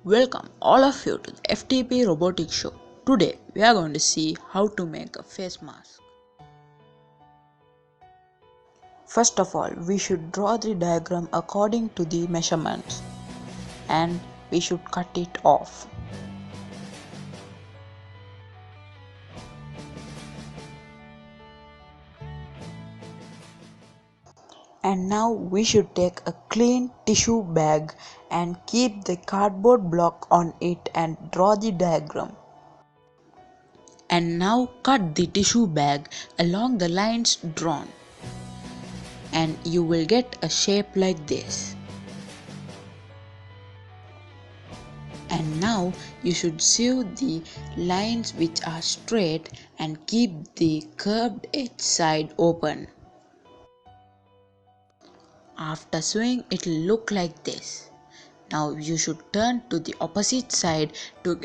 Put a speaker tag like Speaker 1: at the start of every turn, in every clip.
Speaker 1: Welcome all of you to the FTP Robotics Show. Today we are going to see how to make a face mask. First of all, we should draw the diagram according to the measurements and we should cut it off. And now we should take a clean tissue bag and keep the cardboard block on it and draw the diagram. And now cut the tissue bag along the lines drawn. And you will get a shape like this. And now you should sew the lines which are straight and keep the curved edge side open. After sewing, it will look like this. Now you should turn to the opposite side to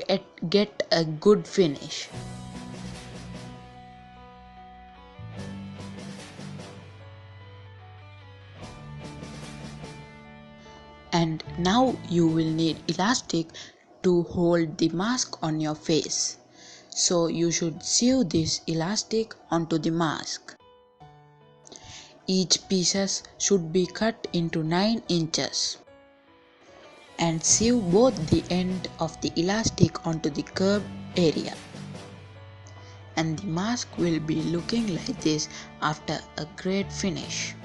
Speaker 1: get a good finish. And now you will need elastic to hold the mask on your face. So you should sew this elastic onto the mask. Each pieces should be cut into 9 inches. And sew both the end of the elastic onto the curved area. And the mask will be looking like this after a great finish.